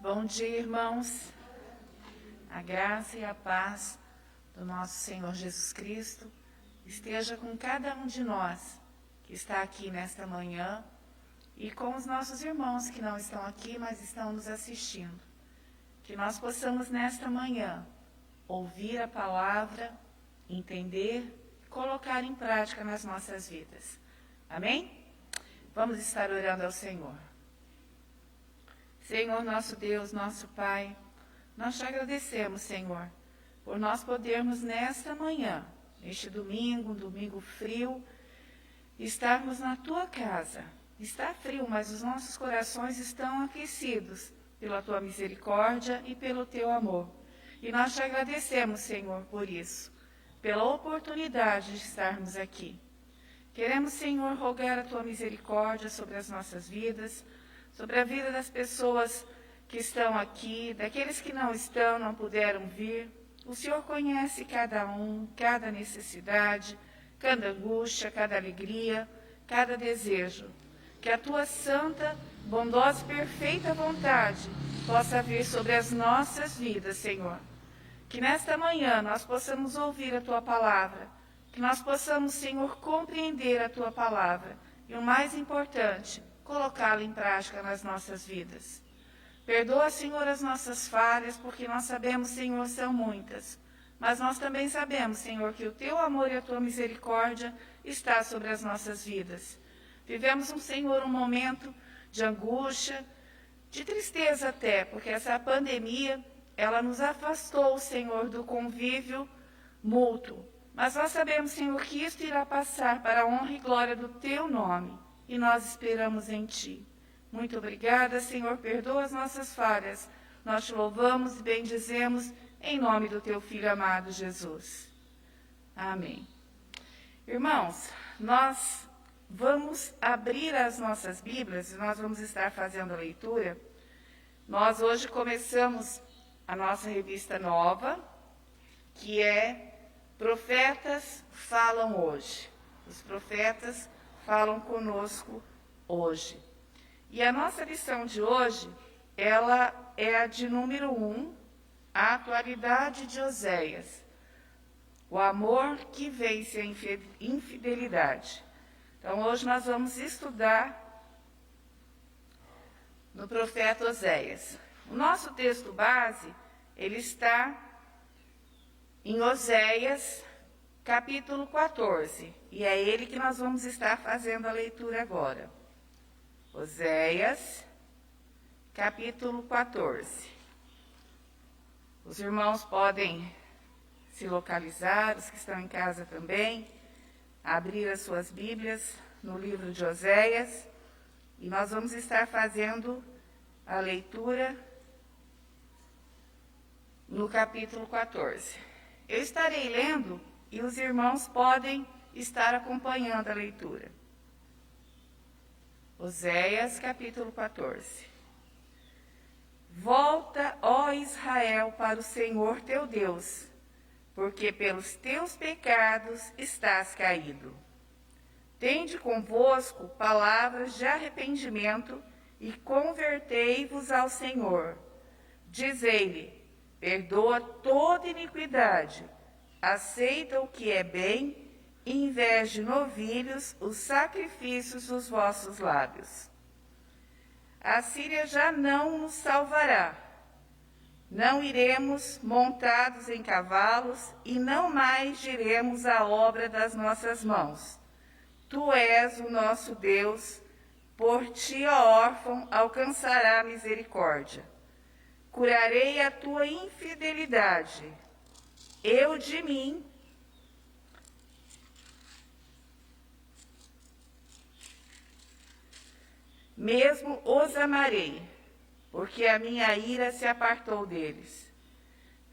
Bom dia, irmãos. A graça e a paz do nosso Senhor Jesus Cristo esteja com cada um de nós que está aqui nesta manhã e com os nossos irmãos que não estão aqui, mas estão nos assistindo. Que nós possamos nesta manhã ouvir a palavra, entender e colocar em prática nas nossas vidas. Amém? Vamos estar orando ao Senhor. Senhor, nosso Deus, nosso Pai, nós te agradecemos, Senhor, por nós podermos nesta manhã, neste domingo, um domingo frio, estarmos na tua casa. Está frio, mas os nossos corações estão aquecidos pela tua misericórdia e pelo teu amor. E nós te agradecemos, Senhor, por isso, pela oportunidade de estarmos aqui. Queremos, Senhor, rogar a tua misericórdia sobre as nossas vidas, sobre a vida das pessoas que estão aqui, daqueles que não estão, não puderam vir. O Senhor conhece cada um, cada necessidade, cada angústia, cada alegria, cada desejo. Que a tua santa, bondosa e perfeita vontade possa vir sobre as nossas vidas, Senhor. Que nesta manhã nós possamos ouvir a tua palavra, que nós possamos, Senhor, compreender a tua palavra e, o mais importante, colocá-la em prática nas nossas vidas. Perdoa, Senhor, as nossas falhas, porque nós sabemos, Senhor, são muitas. Mas nós também sabemos, Senhor, que o teu amor e a tua misericórdia está sobre as nossas vidas. Vivemos, Senhor, um momento de angústia, de tristeza até, porque essa pandemia, ela nos afastou, Senhor, do convívio mútuo. Mas nós sabemos, Senhor, que isto irá passar para a honra e glória do teu nome. E nós esperamos em ti. Muito obrigada, Senhor, perdoa as nossas falhas. Nós te louvamos e bendizemos em nome do teu Filho amado Jesus. Amém. Irmãos, nós vamos abrir as nossas Bíblias e nós vamos estar fazendo a leitura. Nós hoje começamos a nossa revista nova, que é Profetas Falam Hoje. Os profetas falam conosco hoje. E a nossa lição de hoje, ela é a de número 1, a atualidade de Oséias. O amor que vence a infidelidade. Então, hoje nós vamos estudar no profeta Oséias. O nosso texto base, ele está em Oséias, capítulo 14. E é ele que nós vamos estar fazendo a leitura agora. Oséias, capítulo 14. Os irmãos podem se localizar, os que estão em casa também, abrir as suas Bíblias no livro de Oséias. E nós vamos estar fazendo a leitura no capítulo 14. Eu estarei lendo e os irmãos podem estar acompanhando a leitura. Oséias, capítulo 14. Volta, ó Israel, para o Senhor teu Deus, porque pelos teus pecados estás caído. Tende convosco palavras de arrependimento e convertei-vos ao Senhor. Dizei-lhe, perdoa toda iniquidade, aceita o que é bem, e em vez de novilhos, os sacrifícios dos vossos lábios. A Síria já não nos salvará. Não iremos montados em cavalos, e não mais diremos a obra das nossas mãos. Tu és o nosso Deus, por ti, ó órfão, alcançará a misericórdia. Curarei a tua infidelidade. Eu de mim mesmo os amarei, porque a minha ira se apartou deles.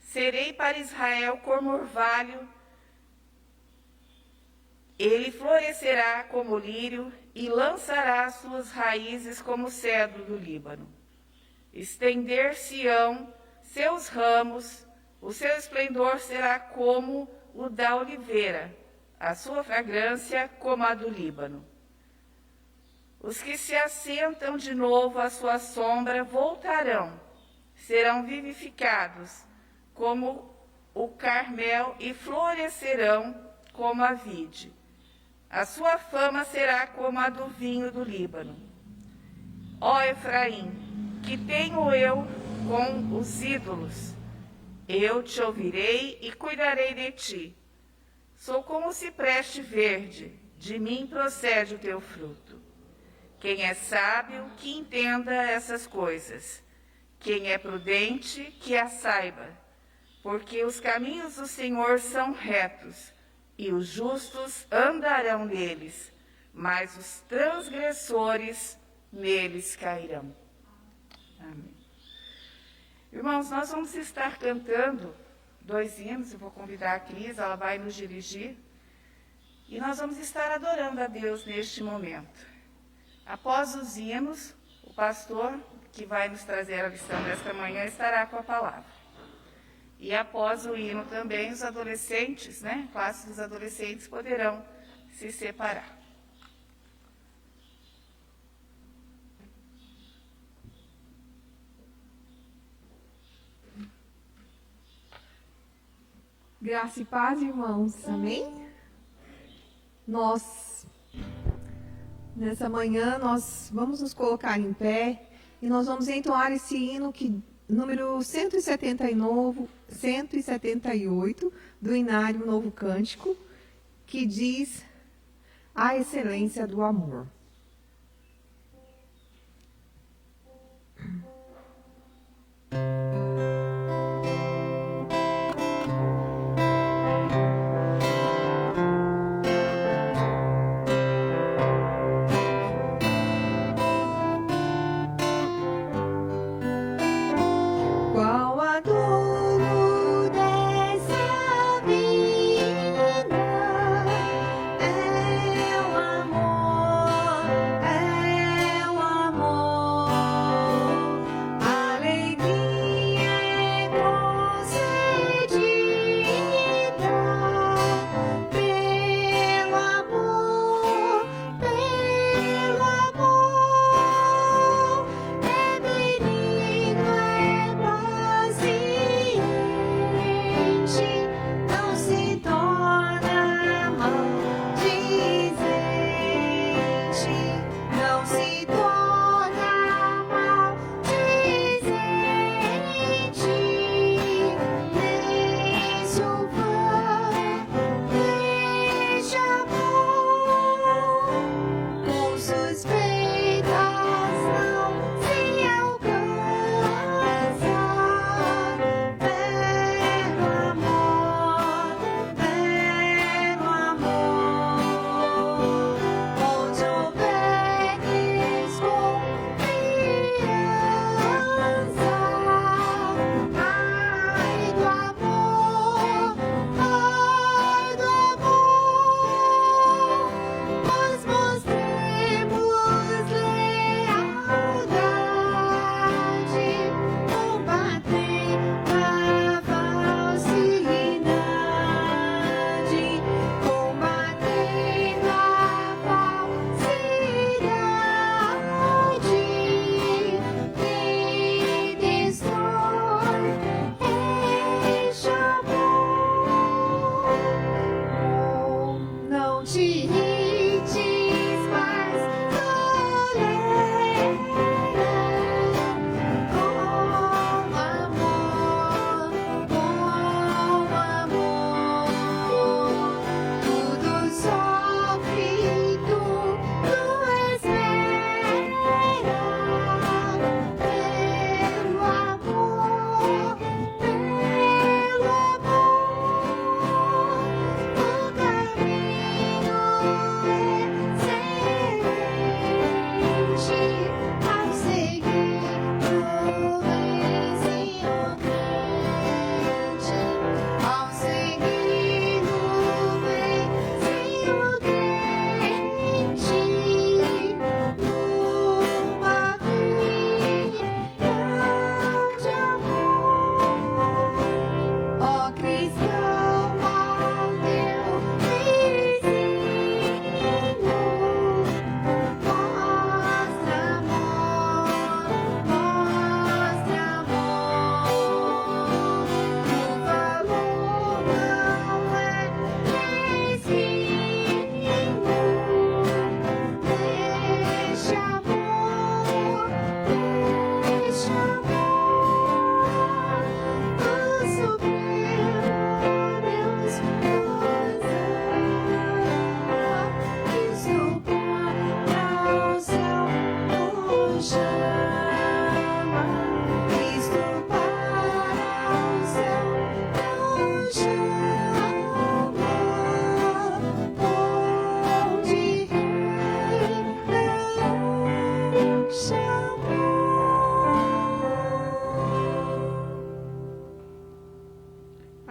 Serei para Israel como orvalho, ele florescerá como o lírio e lançará suas raízes como o cedro do Líbano. Estender-se-ão seus ramos, o seu esplendor será como o da oliveira, a sua fragrância como a do Líbano. Os que se assentam de novo à sua sombra voltarão, serão vivificados como o Carmel e florescerão como a vide. A sua fama será como a do vinho do Líbano. Ó Efraim, que tenho eu com os ídolos? Eu te ouvirei e cuidarei de ti. Sou como o cipreste verde, de mim procede o teu fruto. Quem é sábio, que entenda essas coisas. Quem é prudente, que a saiba. Porque os caminhos do Senhor são retos, e os justos andarão neles, mas os transgressores neles cairão. Amém. Irmãos, nós vamos estar cantando 2 hinos, eu vou convidar a Cris, ela vai nos dirigir, e nós vamos estar adorando a Deus neste momento. Após os hinos, o pastor, que vai nos trazer a lição desta manhã, estará com a palavra. E após o hino também, os adolescentes, a classe dos adolescentes poderão se separar. Graça e paz, irmãos. Amém? Nessa manhã, nós vamos nos colocar em pé e nós vamos entoar esse hino número 178 do Inário Novo Cântico, que diz a excelência do amor.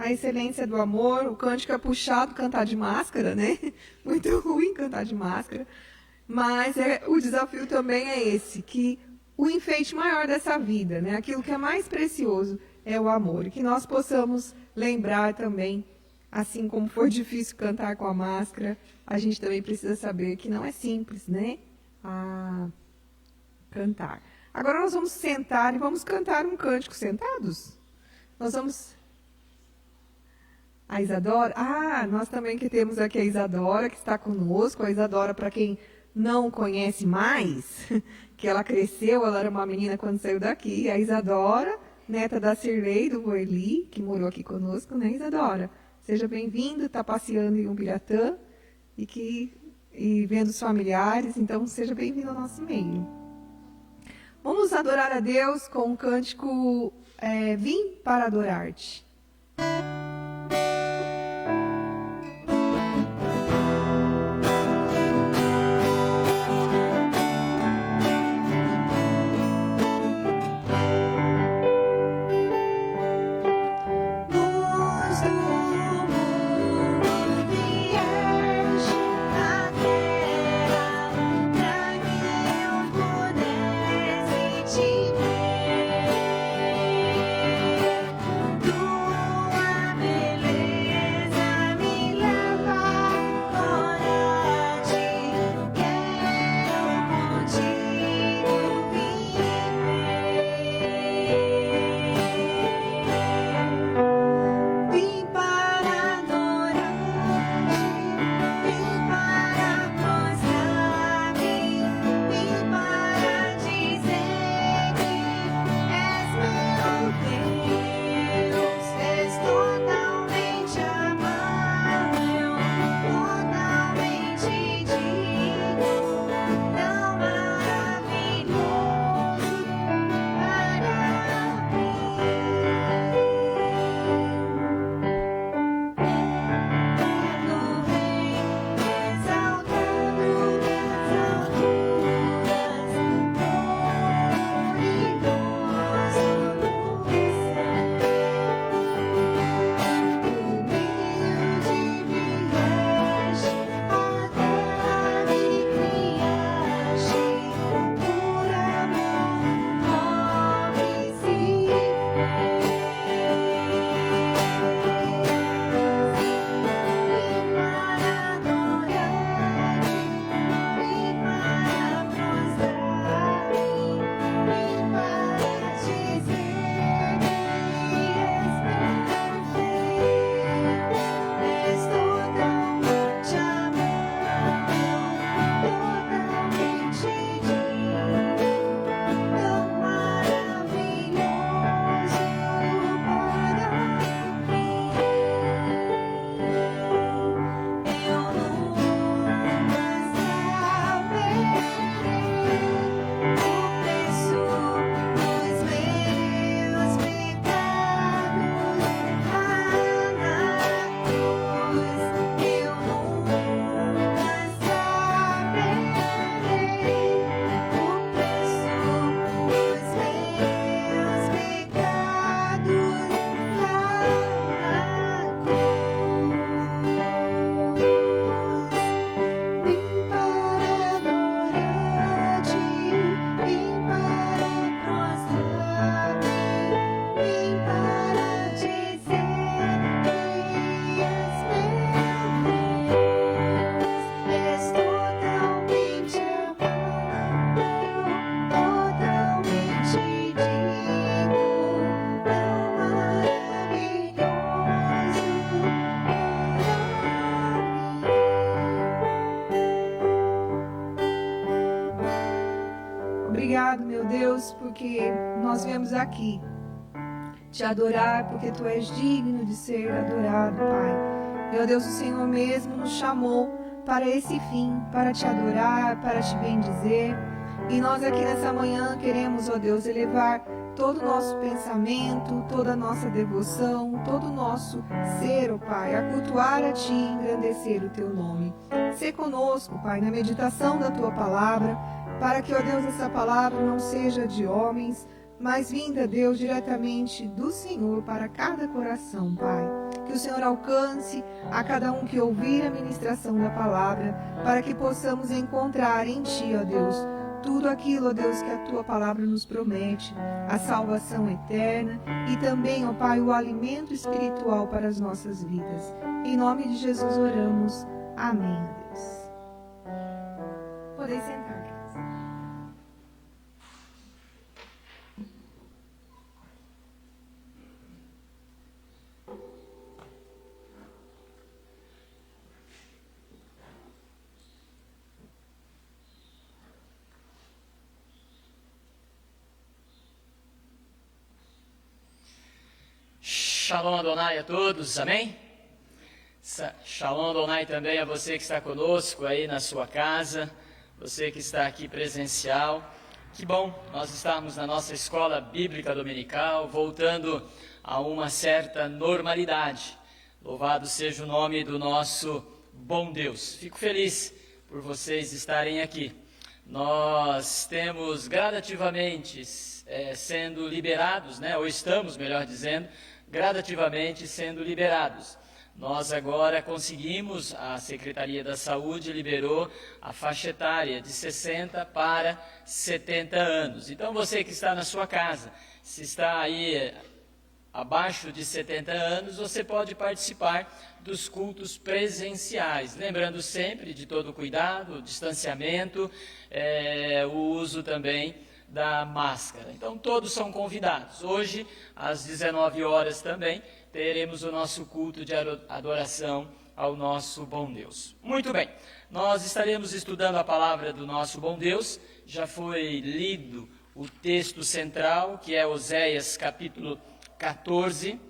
a excelência do amor. O cântico é puxado cantar de máscara, né? Muito ruim cantar de máscara. Mas o desafio também é esse, que o enfeite maior dessa vida, né? Aquilo que é mais precioso é o amor. E que nós possamos lembrar também, assim como foi difícil cantar com a máscara, a gente também precisa saber que não é simples, né? Cantar. Agora nós vamos sentar e vamos cantar um cântico sentados. Nós vamos... A Isadora? Nós também que temos aqui a Isadora, que está conosco. A Isadora, para quem não conhece mais, que ela cresceu, ela era uma menina quando saiu daqui. A Isadora, neta da Cirlei, do Voeli, que morou aqui conosco, né, Isadora? Seja bem-vinda, está passeando em Ubiratã e vendo os familiares, então seja bem-vindo ao nosso meio. Vamos adorar a Deus com o cântico Vim para Adorar-te. Obrigado, meu Deus, porque nós viemos aqui te adorar, porque tu és digno de ser adorado, Pai. Meu Deus, o Senhor mesmo nos chamou para esse fim, para te adorar, para te bendizer. E nós aqui nessa manhã queremos, ó Deus, elevar todo o nosso pensamento, toda a nossa devoção, todo o nosso ser, ó Pai, a cultuar a Ti e engrandecer o Teu nome. Sê conosco, Pai, na meditação da Tua palavra, para que, ó Deus, essa palavra não seja de homens, mas vinda, Deus, diretamente do Senhor para cada coração, Pai. Que o Senhor alcance a cada um que ouvir a ministração da palavra, para que possamos encontrar em Ti, ó Deus, tudo aquilo, ó Deus, que a Tua palavra nos promete, a salvação eterna e também, ó Pai, o alimento espiritual para as nossas vidas. Em nome de Jesus oramos. Amém, ó Deus. Podeis sentar, queridos. Shalom Adonai a todos, amém? Shalom Adonai também a você que está conosco aí na sua casa, você que está aqui presencial. Que bom nós estarmos na nossa escola bíblica dominical, voltando a uma certa normalidade. Louvado seja o nome do nosso bom Deus. Fico feliz por vocês estarem aqui. Nós temos gradativamente sendo liberados, ou estamos, melhor dizendo, gradativamente sendo liberados. Nós agora conseguimos, a Secretaria da Saúde liberou a faixa etária de 60 para 70 anos. Então você que está na sua casa, se está aí abaixo de 70 anos, você pode participar dos cultos presenciais. Lembrando sempre de todo o cuidado, o distanciamento, o uso também da máscara. Então todos são convidados. Hoje, às 19 horas também, teremos o nosso culto de adoração ao nosso bom Deus. Muito bem, nós estaremos estudando a palavra do nosso bom Deus. Já foi lido o texto central, que é Oséias capítulo 14.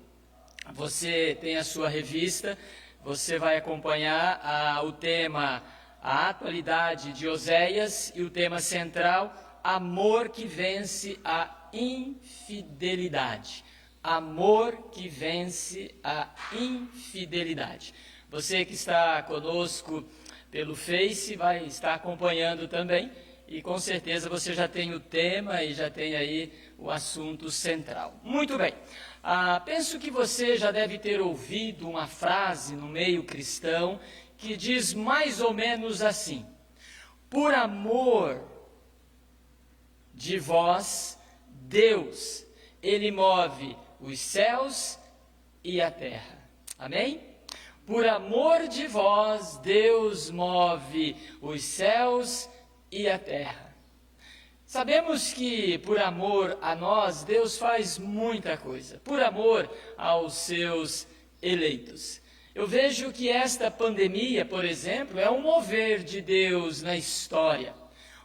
Você tem a sua revista, você vai acompanhar o tema, a atualidade de Oséias, e o tema central, amor que vence a infidelidade. Amor que vence a infidelidade. Você que está conosco pelo Face vai estar acompanhando também, e com certeza você já tem o tema e já tem aí o assunto central. Muito bem, penso que você já deve ter ouvido uma frase no meio cristão que diz mais ou menos assim: por amor de vós, Deus, Ele move os céus e a terra. Amém? Por amor de vós, Deus move os céus e a terra. Sabemos que por amor a nós, Deus faz muita coisa. Por amor aos seus eleitos. Eu vejo que esta pandemia, por exemplo, é um mover de Deus na história.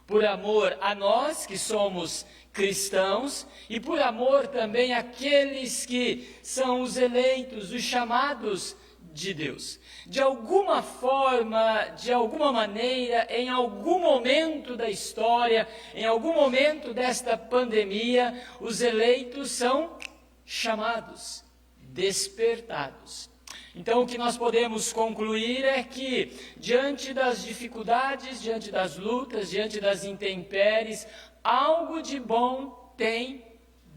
Por amor a nós que somos cristãos e por amor também àqueles que são os eleitos, os chamados de Deus. De alguma forma, de alguma maneira, em algum momento da história, em algum momento desta pandemia, os eleitos são chamados, despertados. Então, o que nós podemos concluir é que, diante das dificuldades, diante das lutas, diante das intempéries, algo de bom tem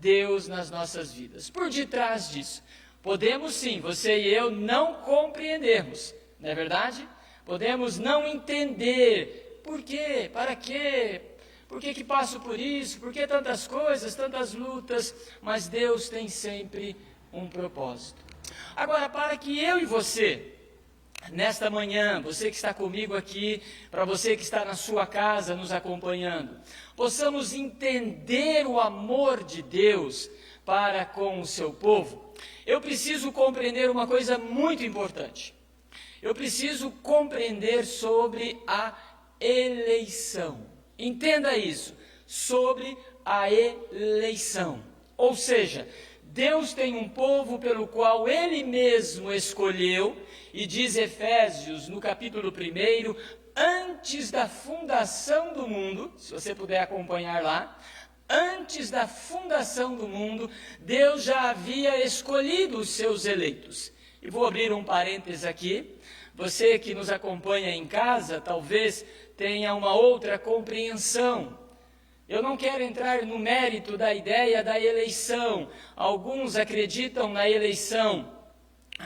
Deus nas nossas vidas. Por detrás disso, podemos sim, você e eu, não compreendermos, não é verdade? Podemos não entender por quê, para quê, por que passo por isso, por que tantas coisas, tantas lutas, mas Deus tem sempre um propósito. Agora, para que eu e você, nesta manhã, você que está comigo aqui, para você que está na sua casa nos acompanhando, possamos entender o amor de Deus para com o seu povo, eu preciso compreender uma coisa muito importante. Eu preciso compreender sobre a eleição. Entenda isso, sobre a eleição. Ou seja, Deus tem um povo pelo qual Ele mesmo escolheu, e diz Efésios, no capítulo 1, antes da fundação do mundo, se você puder acompanhar lá, antes da fundação do mundo, Deus já havia escolhido os seus eleitos. E vou abrir um parênteses aqui, você que nos acompanha em casa, talvez tenha uma outra compreensão Eu não quero entrar no mérito da ideia da eleição. Alguns acreditam na eleição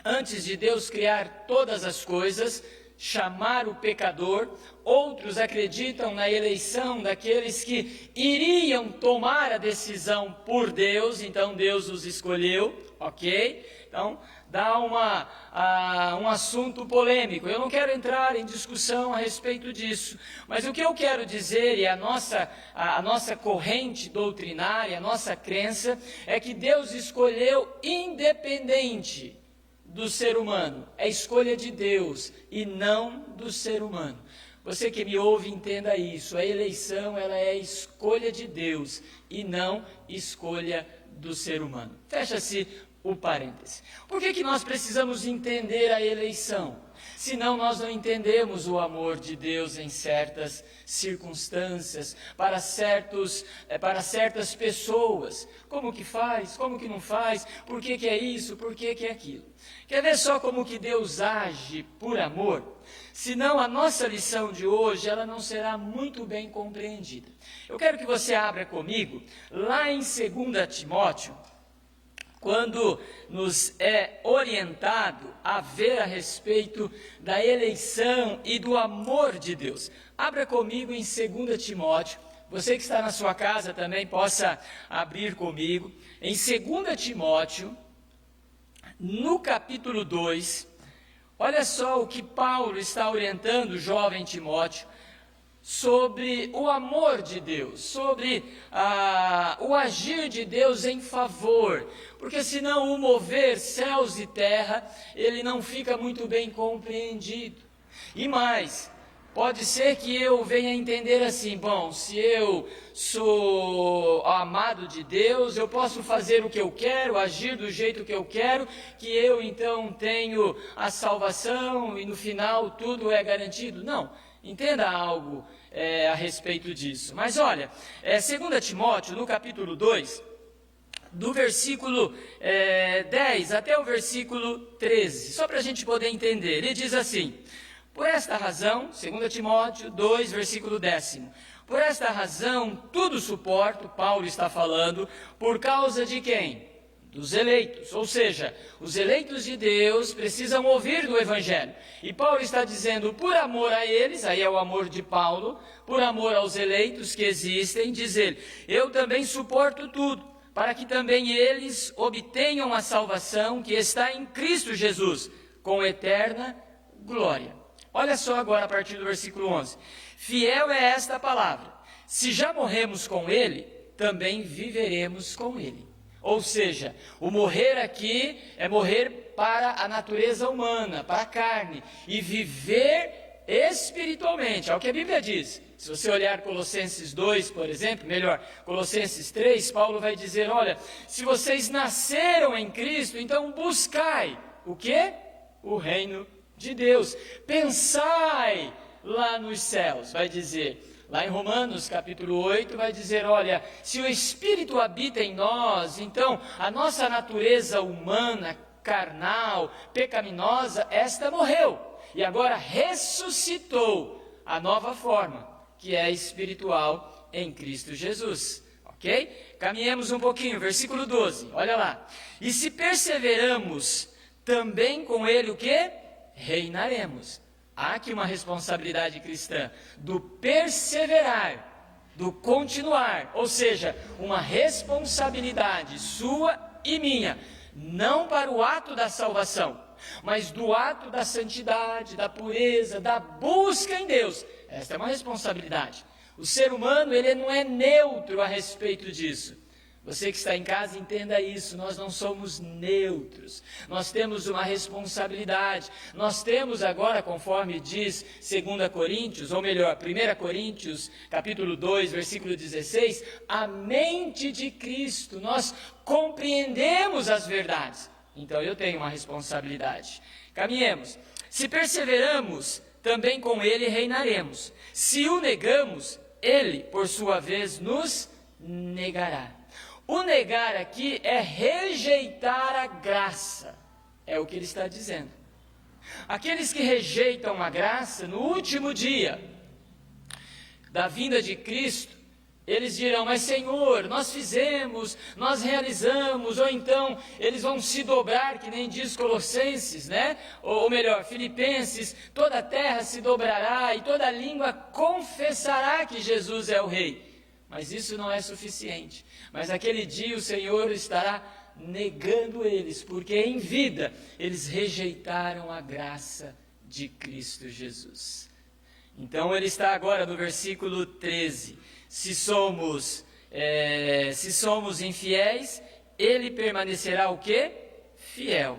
antes de Deus criar todas as coisas, chamar o pecador. Outros acreditam na eleição daqueles que iriam tomar a decisão por Deus, então Deus os escolheu, ok? Então, dá um assunto polêmico. Eu não quero entrar em discussão a respeito disso, mas o que eu quero dizer, e a nossa corrente doutrinária, a nossa crença, é que Deus escolheu independente do ser humano. É escolha de Deus e não do ser humano. Você que me ouve, entenda isso. A eleição, ela é escolha de Deus e não escolha do ser humano. Fecha-se o parêntese. Por que nós precisamos entender a eleição? Senão nós não entendemos o amor de Deus em certas circunstâncias, para certas pessoas. Como que faz? Como que não faz? Por que é isso? Por que é aquilo? Quer ver só como que Deus age por amor? Senão a nossa lição de hoje, ela não será muito bem compreendida. Eu quero que você abra comigo, lá em 2 Timóteo, quando nos é orientado a ver a respeito da eleição e do amor de Deus. Abra comigo em 2 Timóteo, você que está na sua casa também possa abrir comigo, em 2 Timóteo, no capítulo 2, olha só o que Paulo está orientando o jovem Timóteo, sobre o amor de Deus, sobre o agir de Deus em favor, porque senão o mover céus e terra, ele não fica muito bem compreendido. E mais, pode ser que eu venha entender assim, bom, se eu sou amado de Deus, eu posso fazer o que eu quero, agir do jeito que eu quero, que eu então tenho a salvação e no final tudo é garantido. Não. Entenda algo a respeito disso. Mas olha, 2 Timóteo, no capítulo 2, do versículo 10 até o versículo 13, só para a gente poder entender, ele diz assim: por esta razão, 2 Timóteo 2, versículo 10, por esta razão tudo suporto, Paulo está falando, por causa de quem? Dos eleitos, ou seja, os eleitos de Deus precisam ouvir do Evangelho. E Paulo está dizendo, por amor a eles, aí é o amor de Paulo, por amor aos eleitos que existem, diz ele, eu também suporto tudo, para que também eles obtenham a salvação que está em Cristo Jesus, com eterna glória. Olha só agora a partir do versículo 11. Fiel é esta palavra, se já morremos com ele, também viveremos com ele. Ou seja, o morrer aqui é morrer para a natureza humana, para a carne, e viver espiritualmente, é o que a Bíblia diz. Se você olhar Colossenses 2, por exemplo, melhor, Colossenses 3, Paulo vai dizer, olha, se vocês nasceram em Cristo, então buscai, o quê? O reino de Deus. Pensai lá nos céus, vai dizer. Lá em Romanos, capítulo 8, vai dizer, olha, se o Espírito habita em nós, então a nossa natureza humana, carnal, pecaminosa, esta morreu. E agora ressuscitou a nova forma, que é espiritual em Cristo Jesus. Ok? Caminhemos um pouquinho, versículo 12, olha lá. E se perseveramos, também com ele o quê? Reinaremos. Há aqui uma responsabilidade cristã do perseverar, do continuar, ou seja, uma responsabilidade sua e minha, não para o ato da salvação, mas do ato da santidade, da pureza, da busca em Deus. Esta é uma responsabilidade. O ser humano, ele não é neutro a respeito disso. Você que está em casa, entenda isso, nós não somos neutros, nós temos uma responsabilidade, nós temos agora, conforme diz 2 Coríntios, ou melhor, 1 Coríntios, capítulo 2, versículo 16, a mente de Cristo, nós compreendemos as verdades, então eu tenho uma responsabilidade. Caminhemos, se perseveramos, também com ele reinaremos, se o negamos, ele, por sua vez, nos negará. O negar aqui é rejeitar a graça, é o que ele está dizendo. Aqueles que rejeitam a graça, no último dia da vinda de Cristo, Eles dirão, mas Senhor, nós fizemos, nós realizamos, ou então eles vão se dobrar, que nem diz Colossenses, né? Ou melhor, Filipenses, toda a terra se dobrará e toda língua confessará que Jesus é o Rei. Mas isso não é suficiente. Mas aquele dia o Senhor estará negando eles, porque em vida eles rejeitaram a graça de Cristo Jesus. Então ele está agora no versículo 13. Se somos infiéis, ele permanecerá o quê? Fiel,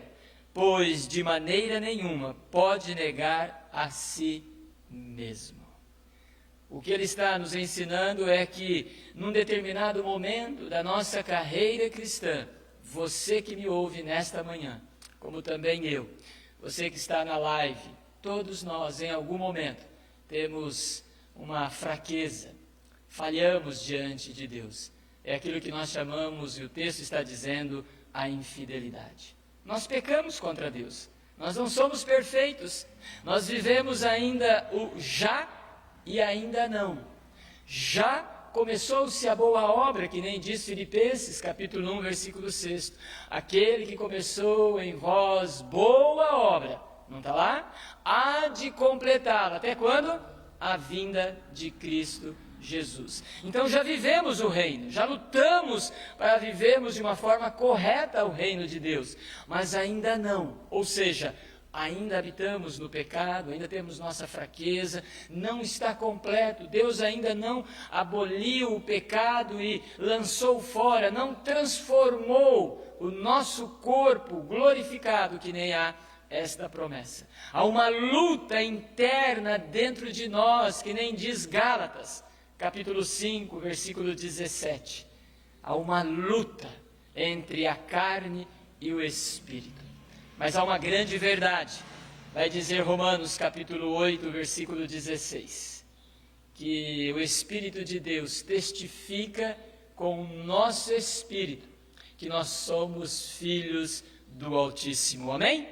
pois de maneira nenhuma pode negar a si mesmo. O que ele está nos ensinando é que, num determinado momento da nossa carreira cristã, você que me ouve nesta manhã, como também eu, você que está na live, todos nós, em algum momento, temos uma fraqueza, falhamos diante de Deus. É aquilo que nós chamamos, e o texto está dizendo, a infidelidade. Nós pecamos contra Deus, nós não somos perfeitos, nós vivemos ainda o já e ainda não. Já começou-se a boa obra, que nem diz Filipenses, capítulo 1, versículo 6. Aquele que começou em vós boa obra, não está lá? Há de completá-la. Até quando? A vinda de Cristo Jesus. Então já vivemos o reino, já lutamos para vivermos de uma forma correta o reino de Deus, mas ainda não, ou seja, ainda habitamos no pecado, ainda temos nossa fraqueza, não está completo, Deus ainda não aboliu o pecado e lançou fora, não transformou o nosso corpo glorificado, que nem há esta promessa. Há uma luta interna dentro de nós, que nem diz Gálatas, capítulo 5, versículo 17. Há uma luta entre a carne e o Espírito. Mas há uma grande verdade, vai dizer Romanos capítulo 8, versículo 16, que o Espírito de Deus testifica com o nosso espírito que nós somos filhos do Altíssimo. Amém?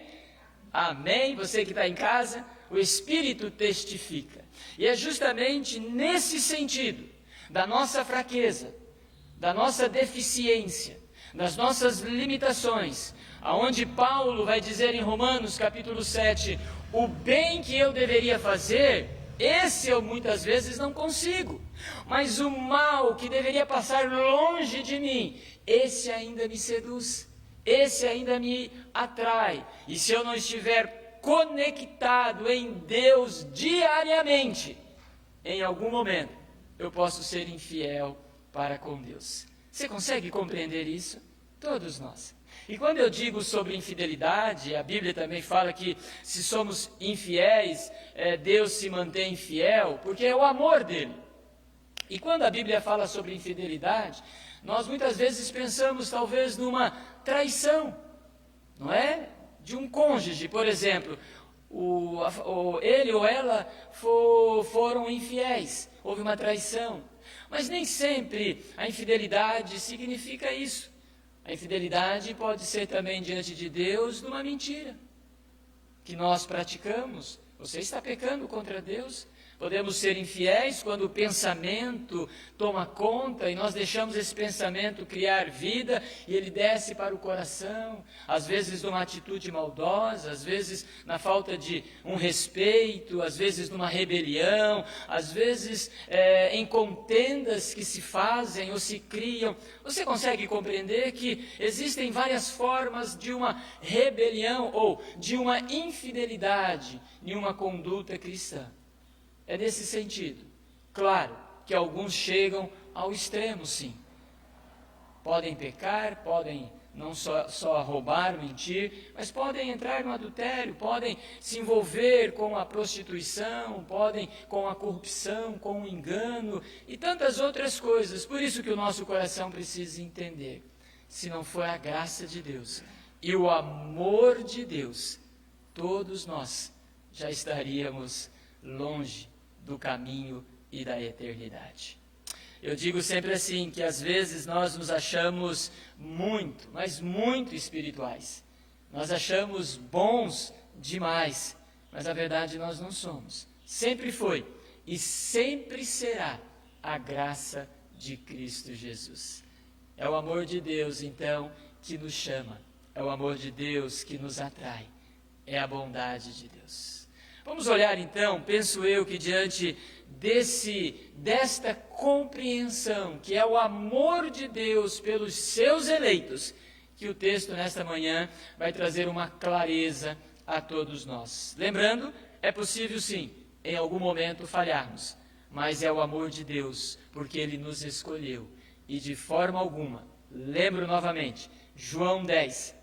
Amém? Você que está em casa, o Espírito testifica. E é justamente nesse sentido, da nossa fraqueza, da nossa deficiência, das nossas limitações, aonde Paulo vai dizer em Romanos capítulo 7, o bem que eu deveria fazer, esse eu muitas vezes não consigo, mas o mal que deveria passar longe de mim, esse ainda me seduz, esse ainda me atrai, e se eu não estiver conectado em Deus diariamente, em algum momento eu posso ser infiel para com Deus. Você consegue compreender isso? Todos nós. E quando eu digo sobre infidelidade, a Bíblia também fala que se somos infiéis, Deus se mantém fiel, porque é o amor dele. E quando a Bíblia fala sobre infidelidade, nós muitas vezes pensamos talvez numa traição, não é? De um cônjuge, por exemplo, ele ou ela foram infiéis, houve uma traição. Mas nem sempre a infidelidade significa isso. A infidelidade pode ser também diante de Deus numa mentira que nós praticamos. Você está pecando contra Deus. Podemos ser infiéis quando o pensamento toma conta e nós deixamos esse pensamento criar vida e ele desce para o coração, às vezes numa atitude maldosa, às vezes na falta de um respeito, às vezes numa rebelião, às vezes em contendas que se fazem ou se criam. Você consegue compreender que existem várias formas de uma rebelião ou de uma infidelidade em uma conduta cristã? É nesse sentido. Claro que alguns chegam ao extremo, sim. Podem pecar, podem não só roubar, mentir, mas podem entrar no adultério, podem se envolver com a prostituição, podem com a corrupção, com o engano e tantas outras coisas. Por isso que o nosso coração precisa entender, se não for a graça de Deus e o amor de Deus, todos nós já estaríamos longe do caminho e da eternidade. Eu digo sempre assim, que às vezes nós nos achamos muito, mas muito espirituais. Nós achamos bons demais, mas na verdade nós não somos. Sempre foi e sempre será a graça de Cristo Jesus. É o amor de Deus, então, que nos chama. É o amor de Deus que nos atrai. É a bondade de Deus. Vamos olhar, então, penso eu, que diante desta compreensão, que é o amor de Deus pelos seus eleitos, que o texto nesta manhã vai trazer uma clareza a todos nós. Lembrando, é possível sim, em algum momento falharmos, mas é o amor de Deus, porque Ele nos escolheu. E de forma alguma, lembro novamente, João 10,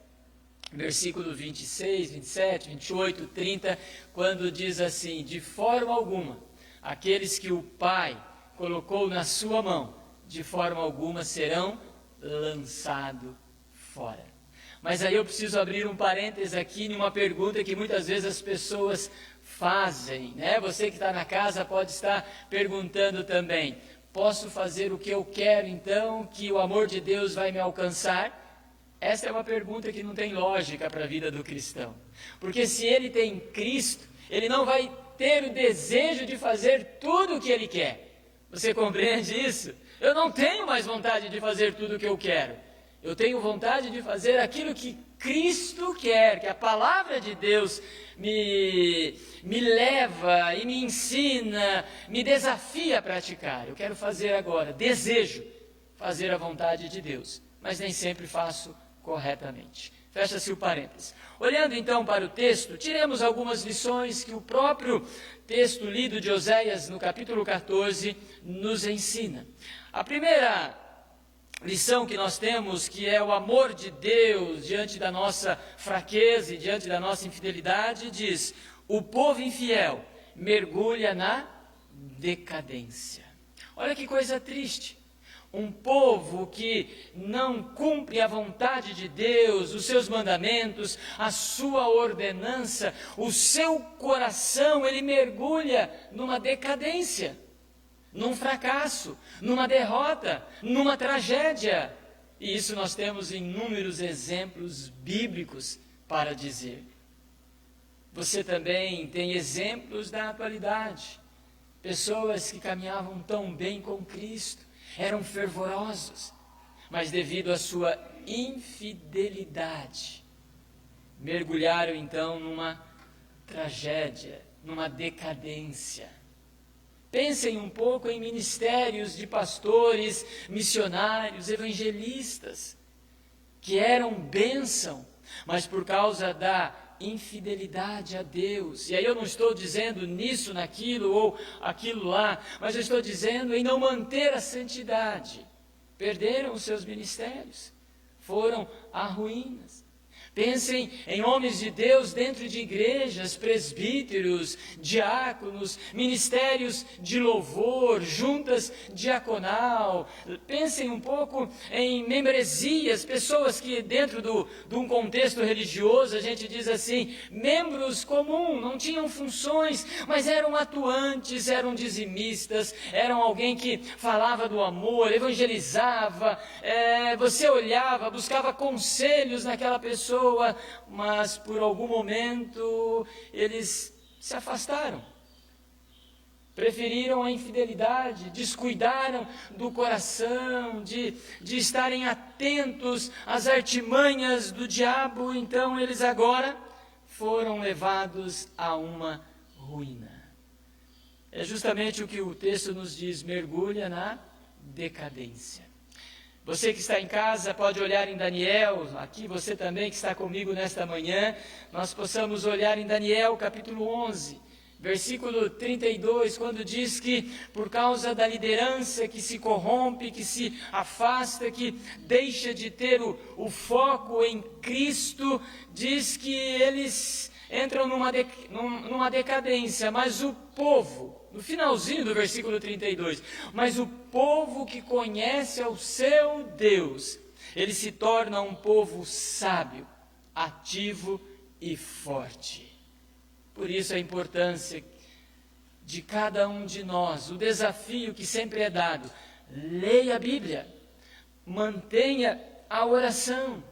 versículo 26, 27, 28, 30, quando diz assim: de forma alguma, aqueles que o Pai colocou na sua mão, de forma alguma serão lançados fora. Mas aí eu preciso abrir um parênteses aqui em uma pergunta que muitas vezes as pessoas fazem, né? Você que está na casa pode estar perguntando também: posso fazer o que eu quero então, que o amor de Deus vai me alcançar? Essa é uma pergunta que não tem lógica para a vida do cristão. Porque se ele tem Cristo, ele não vai ter o desejo de fazer tudo o que ele quer. Você compreende isso? Eu não tenho mais vontade de fazer tudo o que eu quero. Eu tenho vontade de fazer aquilo que Cristo quer, que a palavra de Deus me leva e me ensina, me desafia a praticar. Eu quero fazer agora, desejo fazer a vontade de Deus, mas nem sempre faço corretamente. Fecha-se o parênteses. Olhando então para o texto, tiremos algumas lições que o próprio texto lido de Oséias no capítulo 14 nos ensina. A primeira lição que nós temos, que é o amor de Deus diante da nossa fraqueza e diante da nossa infidelidade, diz: o povo infiel mergulha na decadência. Olha que coisa triste. Um povo que não cumpre a vontade de Deus, os seus mandamentos, a sua ordenança, o seu coração, ele mergulha numa decadência, num fracasso, numa derrota, numa tragédia. E isso nós temos inúmeros exemplos bíblicos para dizer. Você também tem exemplos da atualidade. Pessoas que caminhavam tão bem com Cristo, eram fervorosos, mas devido à sua infidelidade, mergulharam então numa tragédia, numa decadência. Pensem um pouco em ministérios de pastores, missionários, evangelistas, que eram bênção, mas por causa da infidelidade a Deus. E aí eu não estou dizendo nisso, naquilo ou aquilo lá, mas eu estou dizendo em não manter a santidade. Perderam os seus ministérios, foram à ruínas. Pensem em homens de Deus dentro de igrejas, presbíteros, diáconos, ministérios de louvor, juntas diaconal. Pensem um pouco em membresias, pessoas que dentro de um contexto religioso, a gente diz assim, membros comuns, não tinham funções, mas eram atuantes, eram dizimistas, eram alguém que falava do amor, evangelizava, você olhava, buscava conselhos naquela pessoa, mas por algum momento eles se afastaram, preferiram a infidelidade, descuidaram do coração, de estarem atentos às artimanhas do diabo. Então eles agora foram levados a uma ruína. É justamente o que o texto nos diz: mergulha na decadência. Você que está em casa pode olhar em Daniel, aqui você também que está comigo nesta manhã, nós possamos olhar em Daniel capítulo 11, versículo 32, quando diz que por causa da liderança que se corrompe, que se afasta, que deixa de ter o foco em Cristo, diz que eles entram numa decadência, mas o povo, no finalzinho do versículo 32, mas o povo que conhece ao seu Deus, ele se torna um povo sábio, ativo e forte. Por isso a importância de cada um de nós, o desafio que sempre é dado: leia a Bíblia, mantenha a oração,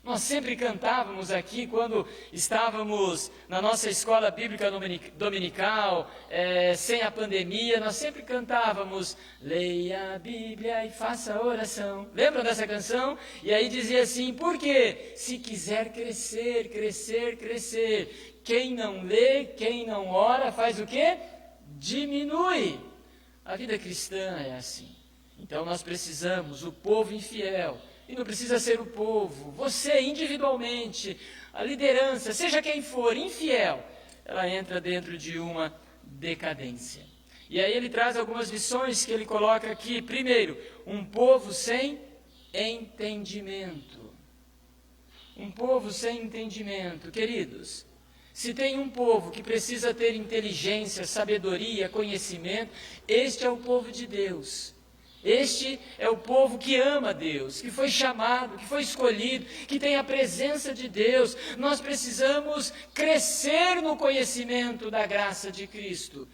Nós sempre cantávamos aqui quando estávamos na nossa escola bíblica dominical, sem a pandemia, nós sempre cantávamos, leia a Bíblia e faça oração. Lembram dessa canção? E aí dizia assim, por quê? Se quiser crescer, crescer, crescer. Quem não lê, quem não ora, faz o quê? Diminui. A vida cristã é assim. Então nós precisamos, o povo infiel, e não precisa ser o povo, você individualmente, a liderança, seja quem for, infiel, ela entra dentro de uma decadência. E aí ele traz algumas lições que ele coloca aqui. Primeiro, um povo sem entendimento. Um povo sem entendimento. Queridos, se tem um povo que precisa ter inteligência, sabedoria, conhecimento, este é o povo de Deus. Este é o povo que ama Deus, que foi chamado, que foi escolhido, que tem a presença de Deus. Nós precisamos crescer no conhecimento da graça de Cristo.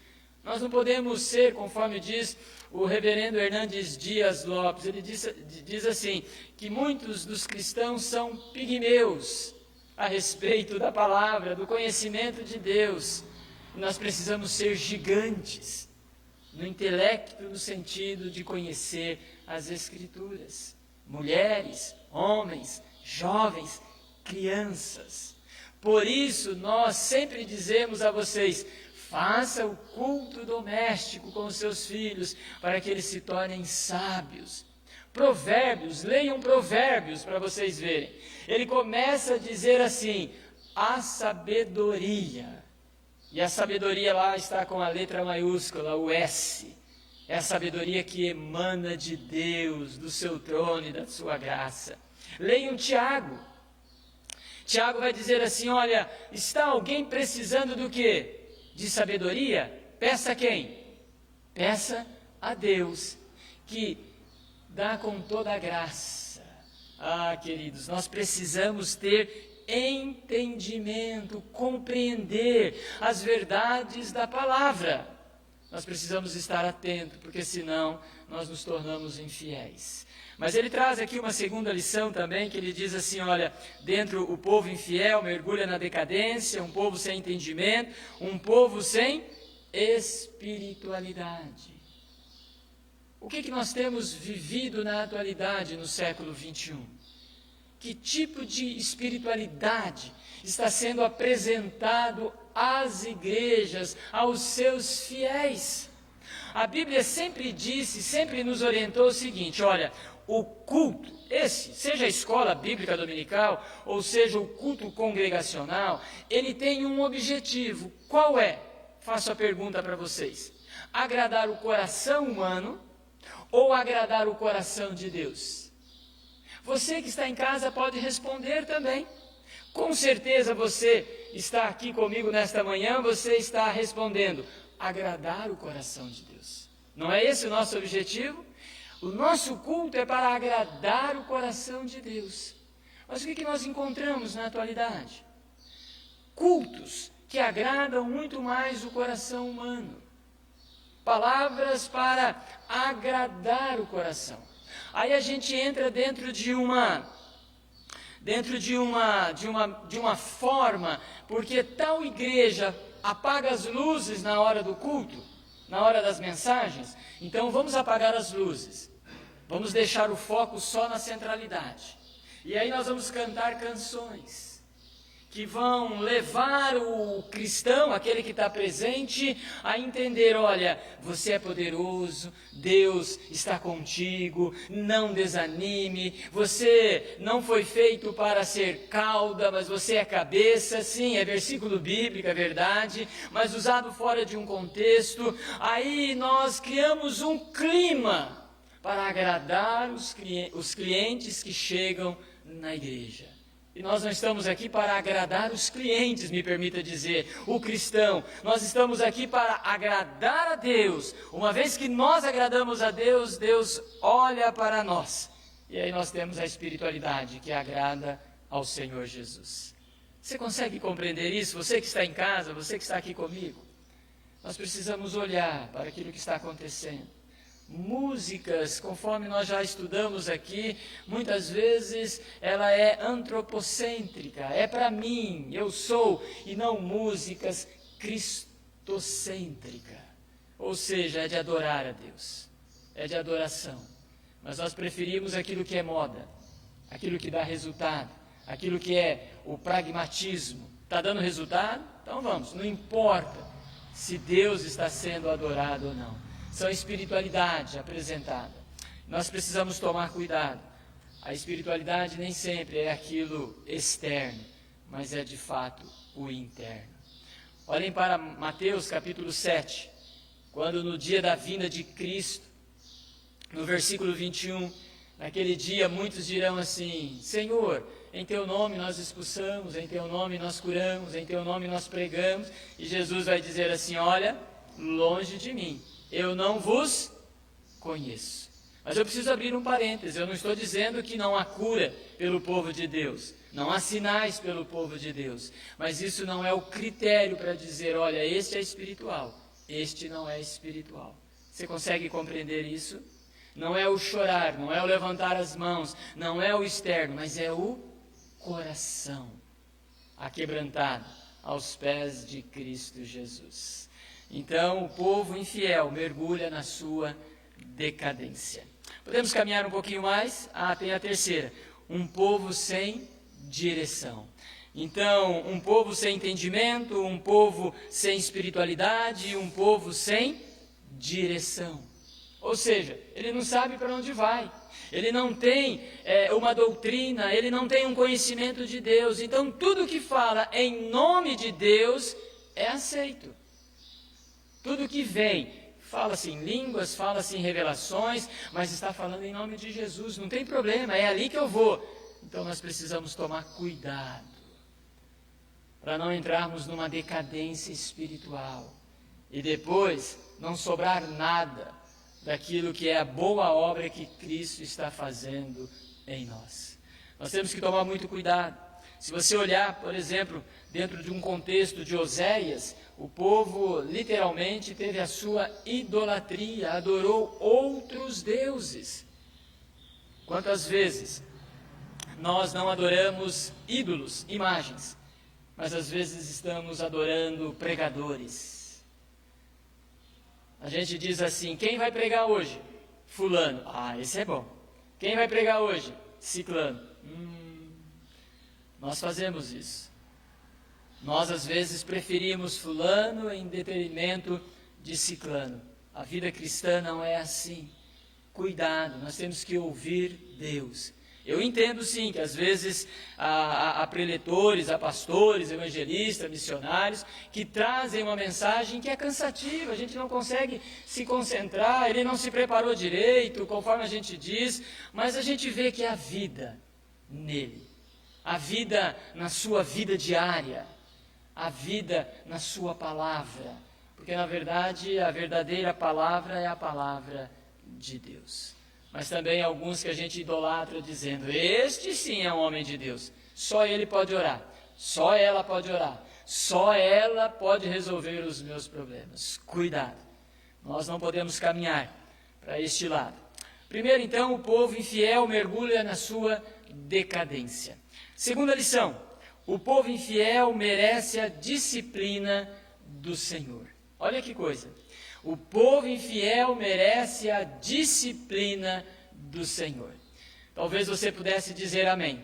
Nós não podemos ser, conforme diz o reverendo Hernandes Dias Lopes, ele diz assim, que muitos dos cristãos são pigmeus a respeito da palavra, do conhecimento de Deus. Nós precisamos ser gigantes no intelecto, no sentido de conhecer as Escrituras. Mulheres, homens, jovens, crianças. Por isso, nós sempre dizemos a vocês, faça o culto doméstico com os seus filhos, para que eles se tornem sábios. Provérbios, leiam Provérbios para vocês verem. Ele começa a dizer assim, a sabedoria. E a sabedoria lá está com a letra maiúscula, o S. É a sabedoria que emana de Deus, do seu trono e da sua graça. Leiam Tiago. Tiago vai dizer assim, olha, está alguém precisando do quê? De sabedoria? Peça a quem? Peça a Deus, que dá com toda a graça. Ah, queridos, nós precisamos ter entendimento, compreender as verdades da palavra. Nós precisamos estar atentos, porque senão nós nos tornamos infiéis. Mas ele traz aqui uma segunda lição também, que ele diz assim, olha, dentro o povo infiel mergulha na decadência, um povo sem entendimento, um povo sem espiritualidade. O que nós temos vivido na atualidade no século 21? Que tipo de espiritualidade está sendo apresentado às igrejas, aos seus fiéis? A Bíblia sempre disse, sempre nos orientou o seguinte, olha, o culto, seja a escola bíblica dominical, ou seja o culto congregacional, ele tem um objetivo. Qual é? Faço a pergunta para vocês. Agradar o coração humano ou agradar o coração de Deus? Você que está em casa pode responder também. Com certeza você está aqui comigo nesta manhã, você está respondendo, agradar o coração de Deus. Não é esse o nosso objetivo? O nosso culto é para agradar o coração de Deus. Mas o que nós encontramos na atualidade? Cultos que agradam muito mais o coração humano. Palavras para agradar o coração. Aí a gente entra dentro de uma forma, porque tal igreja apaga as luzes na hora do culto, na hora das mensagens, então vamos apagar as luzes, vamos deixar o foco só na centralidade. E aí nós vamos cantar canções que vão levar o cristão, aquele que está presente, a entender, olha, você é poderoso, Deus está contigo, não desanime, você não foi feito para ser cauda, mas você é cabeça, sim, é versículo bíblico, é verdade, mas usado fora de um contexto. Aí nós criamos um clima para agradar os clientes que chegam na igreja. E nós não estamos aqui para agradar os clientes, me permita dizer, o cristão. Nós estamos aqui para agradar a Deus. Uma vez que nós agradamos a Deus, Deus olha para nós. E aí nós temos a espiritualidade que agrada ao Senhor Jesus. Você consegue compreender isso? Você que está em casa, você que está aqui comigo. Nós precisamos olhar para aquilo que está acontecendo. Músicas, conforme nós já estudamos aqui, muitas vezes ela é antropocêntrica, é para mim, eu sou, e não músicas cristocêntrica, ou seja, é de adorar a Deus, é de adoração. Mas nós preferimos aquilo que é moda, aquilo que dá resultado, aquilo que é o pragmatismo. Está dando resultado? Então vamos, não importa se Deus está sendo adorado ou não. São espiritualidade apresentada. Nós precisamos tomar cuidado. A espiritualidade nem sempre é aquilo externo, mas é de fato o interno. Olhem para Mateus capítulo 7, quando no dia da vinda de Cristo, no versículo 21, naquele dia muitos dirão assim: Senhor, em teu nome nós expulsamos, em teu nome nós curamos, em teu nome nós pregamos. E Jesus vai dizer assim: olha, longe de mim, eu não vos conheço. Mas eu preciso abrir um parêntese, eu não estou dizendo que não há cura pelo povo de Deus, não há sinais pelo povo de Deus, mas isso não é o critério para dizer, olha, este é espiritual, este não é espiritual. Você consegue compreender isso? Não é o chorar, não é o levantar as mãos, não é o externo, mas é o coração aquebrantado aos pés de Cristo Jesus. Então, o povo infiel mergulha na sua decadência. Podemos caminhar um pouquinho mais? Tem a terceira. Um povo sem direção. Então, um povo sem entendimento, um povo sem espiritualidade, um povo sem direção. Ou seja, ele não sabe para onde vai. Ele não tem uma doutrina, ele não tem um conhecimento de Deus. Então, tudo que fala em nome de Deus é aceito. Tudo que vem, fala-se em línguas, fala-se em revelações, mas está falando em nome de Jesus, não tem problema, é ali que eu vou. Então nós precisamos tomar cuidado, para não entrarmos numa decadência espiritual, e depois não sobrar nada daquilo que é a boa obra que Cristo está fazendo em nós. Nós temos que tomar muito cuidado. Se você olhar, por exemplo, dentro de um contexto de Oséias, o povo literalmente teve a sua idolatria, adorou outros deuses. Quantas vezes nós não adoramos ídolos, imagens, mas às vezes estamos adorando pregadores. A gente diz assim: quem vai pregar hoje? Fulano. Esse é bom. Quem vai pregar hoje? Ciclano. Nós fazemos isso. Nós, às vezes, preferimos fulano em detrimento de ciclano. A vida cristã não é assim. Cuidado, nós temos que ouvir Deus. Eu entendo, sim, que às vezes há preletores, há pastores, evangelistas, missionários, que trazem uma mensagem que é cansativa, a gente não consegue se concentrar, ele não se preparou direito, conforme a gente diz, mas a gente vê que é a vida nele. A vida na sua vida diária, a vida na sua palavra, porque na verdade a verdadeira palavra é a palavra de Deus. Mas também alguns que a gente idolatra dizendo: este sim é um homem de Deus, só ele pode orar, só ela pode orar, só ela pode resolver os meus problemas. Cuidado, nós não podemos caminhar para este lado. Primeiro então, o povo infiel mergulha na sua decadência. Segunda lição: o povo infiel merece a disciplina do Senhor. Olha que coisa. O povo infiel merece a disciplina do Senhor. Talvez você pudesse dizer amém.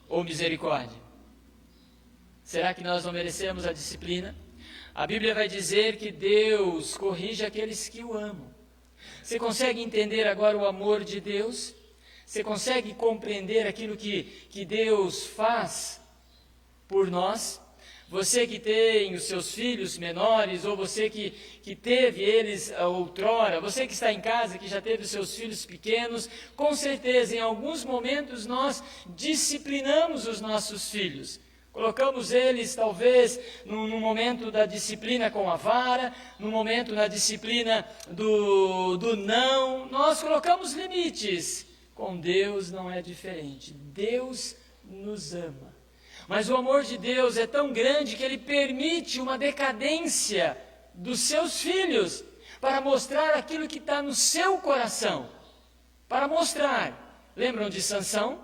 Ou misericórdia. Será que nós não merecemos a disciplina? A Bíblia vai dizer que Deus corrige aqueles que o amam. Você consegue entender agora o amor de Deus? Você consegue compreender aquilo que Deus faz por nós? Você que tem os seus filhos menores, ou você que teve eles outrora, você que está em casa, que já teve os seus filhos pequenos, com certeza em alguns momentos nós disciplinamos os nossos filhos. Colocamos eles talvez no momento da disciplina com a vara, no momento da disciplina do não, nós colocamos limites. Com Deus não é diferente. Deus nos ama. Mas o amor de Deus é tão grande que Ele permite uma decadência dos seus filhos, para mostrar aquilo que está no seu coração. Para mostrar. Lembram de Sansão?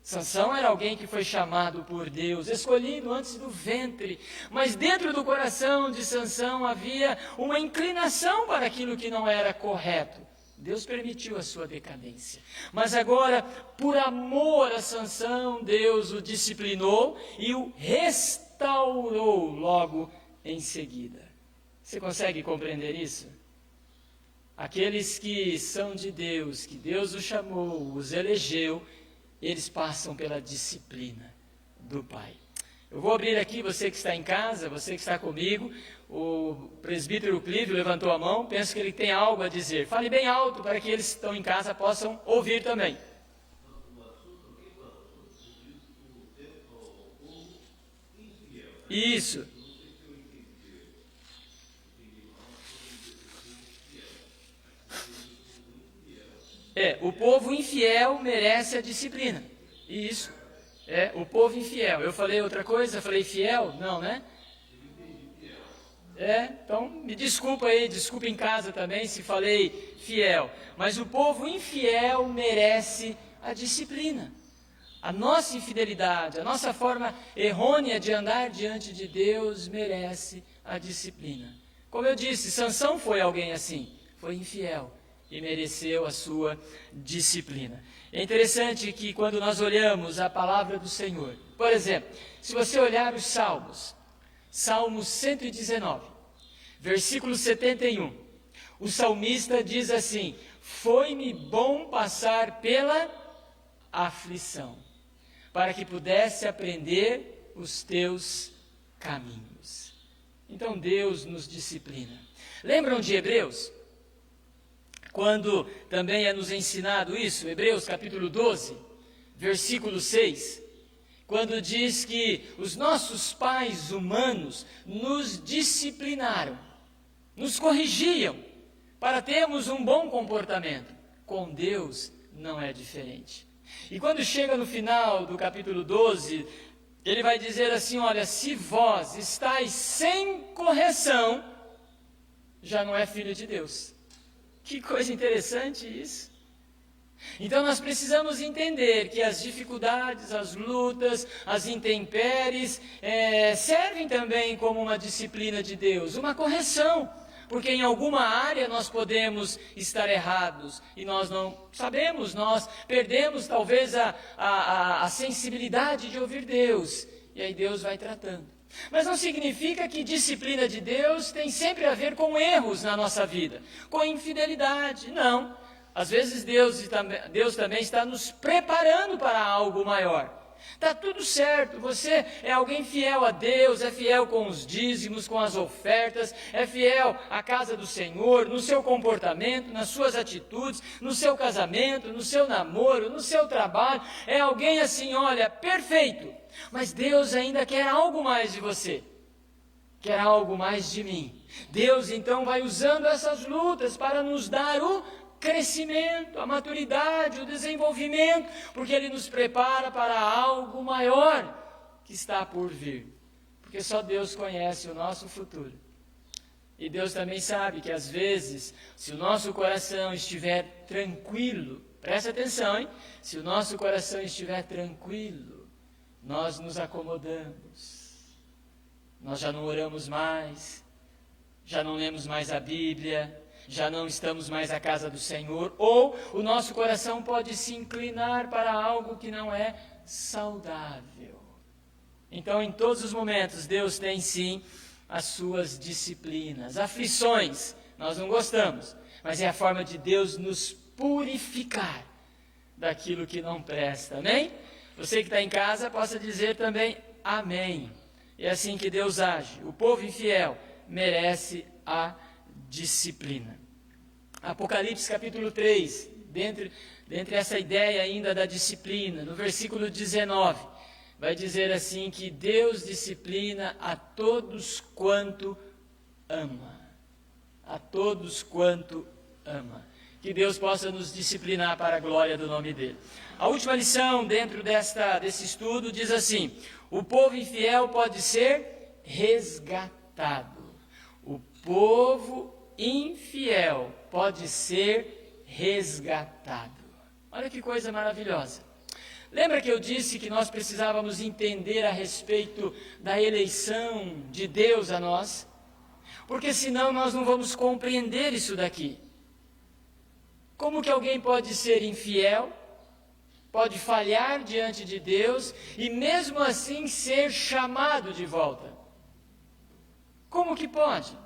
Sansão era alguém que foi chamado por Deus, escolhido antes do ventre, mas dentro do coração de Sansão havia uma inclinação para aquilo que não era correto. Deus permitiu a sua decadência. Mas agora, por amor a Sansão, Deus o disciplinou e o restaurou logo em seguida. Você consegue compreender isso? Aqueles que são de Deus, que Deus os chamou, os elegeu, eles passam pela disciplina do Pai. Eu vou abrir aqui, você que está em casa, você que está comigo, o presbítero Clívio levantou a mão, penso que ele tem algo a dizer. Fale bem alto para que eles que estão em casa possam ouvir também. Isso. O povo infiel merece a disciplina. Isso. O povo infiel. Eu falei outra coisa? Falei fiel? Não, né? Então me desculpa aí, desculpa em casa também se falei fiel. Mas o povo infiel merece a disciplina. A nossa infidelidade, a nossa forma errônea de andar diante de Deus merece a disciplina. Como eu disse, Sansão foi alguém assim, foi infiel e mereceu a sua disciplina. É interessante que quando nós olhamos a palavra do Senhor, por exemplo, se você olhar os Salmos, Salmo 119, versículo 71, o salmista diz assim: foi-me bom passar pela aflição, para que pudesse aprender os teus caminhos. Então Deus nos disciplina. Lembram de Hebreus? Quando também é nos ensinado isso, Hebreus capítulo 12, versículo 6, quando diz que os nossos pais humanos nos disciplinaram, nos corrigiam, para termos um bom comportamento. Com Deus não é diferente. E quando chega no final do capítulo 12, ele vai dizer assim: olha, se vós estáis sem correção, já não é filho de Deus. Que coisa interessante isso. Então nós precisamos entender que as dificuldades, as lutas, as intempéries servem também como uma disciplina de Deus, uma correção, porque em alguma área nós podemos estar errados e nós não sabemos, nós perdemos talvez a sensibilidade de ouvir Deus, e aí Deus vai tratando. Mas não significa que disciplina de Deus tem sempre a ver com erros na nossa vida, com infidelidade, não. Às vezes Deus também está nos preparando para algo maior. Está tudo certo, você é alguém fiel a Deus, é fiel com os dízimos, com as ofertas, é fiel à casa do Senhor, no seu comportamento, nas suas atitudes, no seu casamento, no seu namoro, no seu trabalho. É alguém assim, olha, perfeito. Mas Deus ainda quer algo mais de você, quer algo mais de mim. Deus então vai usando essas lutas para nos dar o crescimento, a maturidade, o desenvolvimento, porque Ele nos prepara para algo maior que está por vir. Porque só Deus conhece o nosso futuro. E Deus também sabe que às vezes, se o nosso coração estiver tranquilo, presta atenção, hein? Se o nosso coração estiver tranquilo, nós nos acomodamos, nós já não oramos mais, já não lemos mais a Bíblia, já não estamos mais à casa do Senhor, ou o nosso coração pode se inclinar para algo que não é saudável. Então, em todos os momentos, Deus tem sim as suas disciplinas, aflições, nós não gostamos, mas é a forma de Deus nos purificar daquilo que não presta, amém? Você que está em casa, possa dizer também amém. É assim que Deus age. O povo infiel merece a disciplina. Apocalipse capítulo 3, dentre essa ideia ainda da disciplina, no versículo 19, vai dizer assim que Deus disciplina a todos quanto ama. A todos quanto ama. Que Deus possa nos disciplinar para a glória do nome dEle. A última lição dentro desse estudo diz assim: o povo infiel pode ser resgatado. O povo infiel pode ser resgatado. Olha que coisa maravilhosa. Lembra que eu disse que nós precisávamos entender a respeito da eleição de Deus a nós? Porque senão nós não vamos compreender isso daqui. Como que alguém pode ser infiel, pode falhar diante de Deus e mesmo assim ser chamado de volta? Como que pode?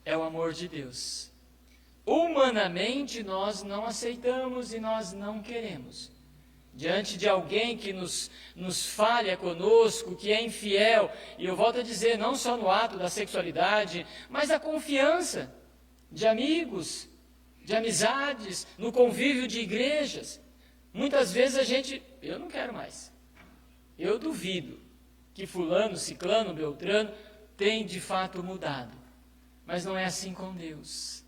É o amor de Deus. Humanamente nós não aceitamos e nós não queremos. Diante de alguém que nos falha conosco, que é infiel, e eu volto a dizer, não só no ato da sexualidade, mas da confiança de amigos, de amizades, no convívio de igrejas. Muitas vezes eu não quero mais. Eu duvido que fulano, ciclano, beltrano tem de fato mudado. Mas não é assim com Deus.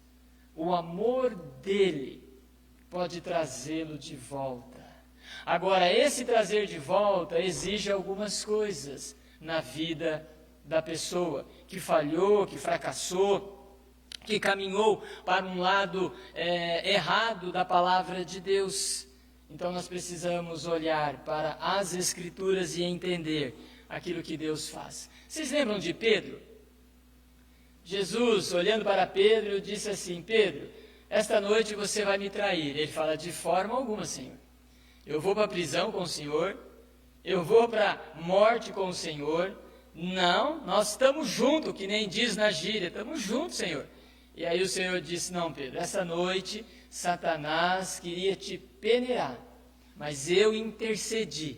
O amor dele pode trazê-lo de volta. Agora, esse trazer de volta exige algumas coisas na vida da pessoa que falhou, que fracassou, que caminhou para um lado errado da palavra de Deus. Então, nós precisamos olhar para as Escrituras e entender aquilo que Deus faz. Vocês lembram de Pedro? Jesus, olhando para Pedro, disse assim: Pedro, esta noite você vai me trair. Ele fala: de forma alguma, Senhor. Eu vou para a prisão com o Senhor, eu vou para a morte com o Senhor. Não, nós estamos juntos, que nem diz na gíria, estamos juntos, Senhor. E aí o Senhor disse: não, Pedro, essa noite Satanás queria te peneirar, mas eu intercedi,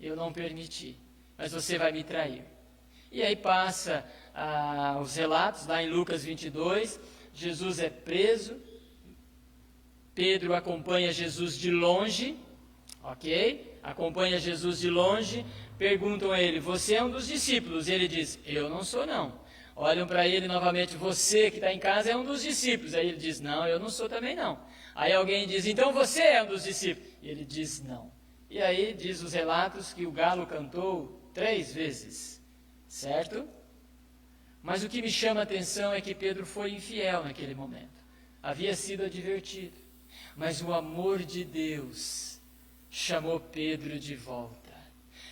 eu não permiti, mas você vai me trair. E aí passa os relatos, lá em Lucas 22, Jesus é preso, Pedro acompanha Jesus de longe, ok? Acompanha Jesus de longe, perguntam a ele: você é um dos discípulos? E ele diz: eu não sou não. Olham para ele novamente: você que está em casa é um dos discípulos? Aí ele diz: não, eu não sou também não. Aí alguém diz: então você é um dos discípulos? E ele diz: não. E aí diz os relatos que o galo cantou 3 vezes, certo? Mas o que me chama a atenção é que Pedro foi infiel naquele momento. Havia sido advertido, mas o amor de Deus chamou Pedro de volta.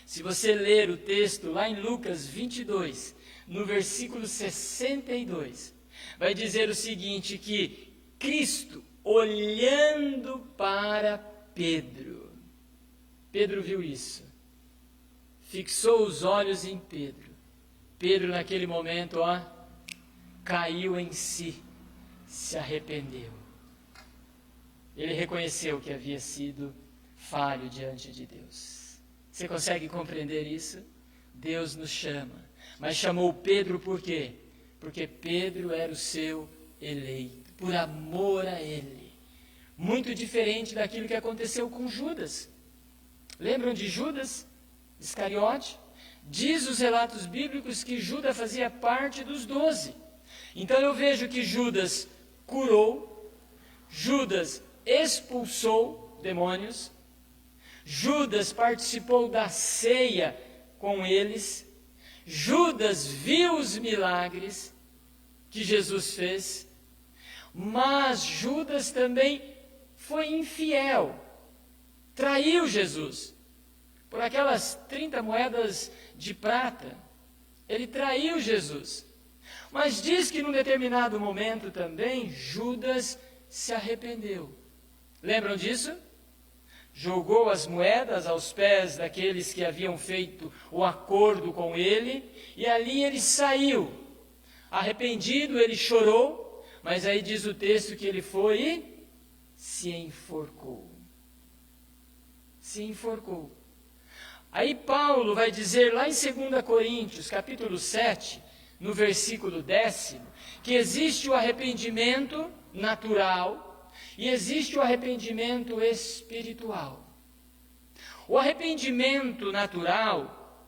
Se você ler o texto lá em Lucas 22, no versículo 62, vai dizer o seguinte, que Cristo, olhando para Pedro, Pedro viu isso, fixou os olhos em Pedro. Pedro naquele momento, caiu em si, se arrependeu. Ele reconheceu que havia sido falho diante de Deus. Você consegue compreender isso? Deus nos chama. Mas chamou Pedro por quê? Porque Pedro era o seu eleito, por amor a ele. Muito diferente daquilo que aconteceu com Judas. Lembram de Judas Iscariote? Diz os relatos bíblicos que Judas fazia parte dos 12. Então eu vejo que Judas curou, Judas expulsou demônios, Judas participou da ceia com eles, Judas viu os milagres que Jesus fez, mas Judas também foi infiel, traiu Jesus. Por aquelas 30 moedas de prata, ele traiu Jesus. Mas diz que num determinado momento também, Judas se arrependeu. Lembram disso? Jogou as moedas aos pés daqueles que haviam feito o acordo com ele, e ali ele saiu. Arrependido, ele chorou, mas aí diz o texto que ele foi e se enforcou. Se enforcou. Aí Paulo vai dizer lá em 2 Coríntios, capítulo 7, no versículo 10, que existe o arrependimento natural e existe o arrependimento espiritual. O arrependimento natural,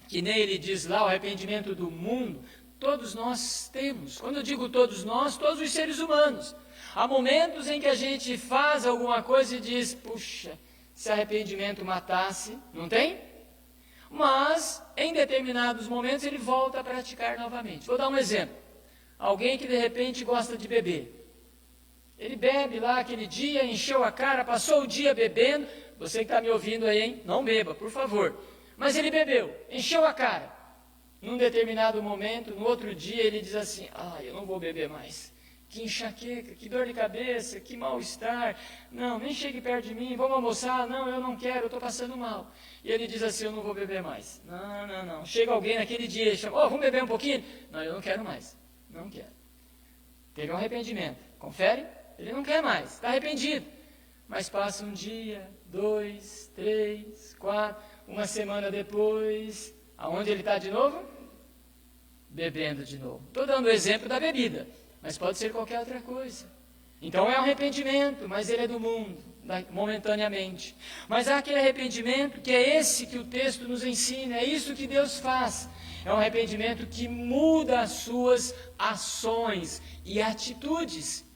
que nele diz lá, o arrependimento do mundo, todos nós temos. Quando eu digo todos nós, todos os seres humanos. Há momentos em que a gente faz alguma coisa e diz: puxa, se arrependimento matasse, não tem? Mas, em determinados momentos, ele volta a praticar novamente. Vou dar um exemplo. Alguém que de repente gosta de beber. Ele bebe lá aquele dia, encheu a cara, passou o dia bebendo. Você que está me ouvindo aí, hein? Não beba, por favor. Mas ele bebeu, encheu a cara. Num determinado momento, no outro dia, ele diz assim: eu não vou beber mais. Que enxaqueca, que dor de cabeça, que mal-estar. Não, nem chegue perto de mim, vamos almoçar. Não, eu não quero, eu estou passando mal. E ele diz assim: eu não vou beber mais. Não. Chega alguém naquele dia e chama: vamos beber um pouquinho? Não, eu não quero mais. Não quero. Teve um arrependimento. Confere? Ele não quer mais, está arrependido. Mas passa um dia, 2, 3, 4, uma semana depois, aonde ele está de novo? Bebendo de novo. Estou dando o exemplo da bebida, mas pode ser qualquer outra coisa. Então é um arrependimento, mas ele é do mundo, momentaneamente. Mas há aquele arrependimento que é esse que o texto nos ensina, é isso que Deus faz. É um arrependimento que muda as suas ações e atitudes.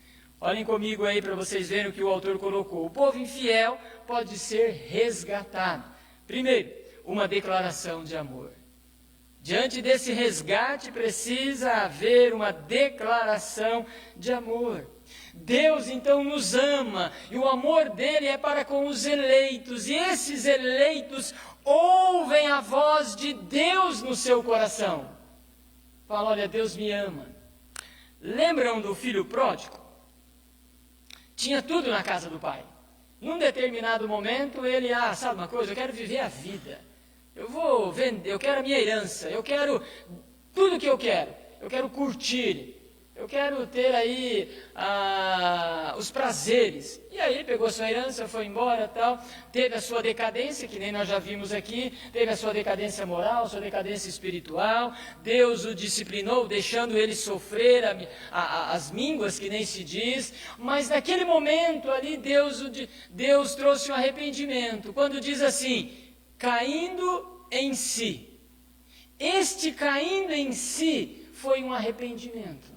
Olhem comigo aí para vocês verem o que o autor colocou. O povo infiel pode ser resgatado. Primeiro, uma declaração de amor. Diante desse resgate precisa haver uma declaração de amor. Deus então nos ama e o amor dele é para com os eleitos. E esses eleitos ouvem a voz de Deus no seu coração. Fala: olha, Deus me ama. Lembram do filho pródigo? Tinha tudo na casa do pai. Num determinado momento, ele, sabe uma coisa? Eu quero viver a vida. Eu vou vender, eu quero a minha herança, eu quero tudo que eu quero curtir, eu quero ter aí os prazeres. E aí ele pegou a sua herança, foi embora, tal, teve a sua decadência, que nem nós já vimos aqui, teve a sua decadência moral, sua decadência espiritual. Deus o disciplinou, deixando ele sofrer as mínguas, que nem se diz. Mas naquele momento ali, Deus trouxe um arrependimento, quando diz assim: caindo em si. Este caindo em si foi um arrependimento.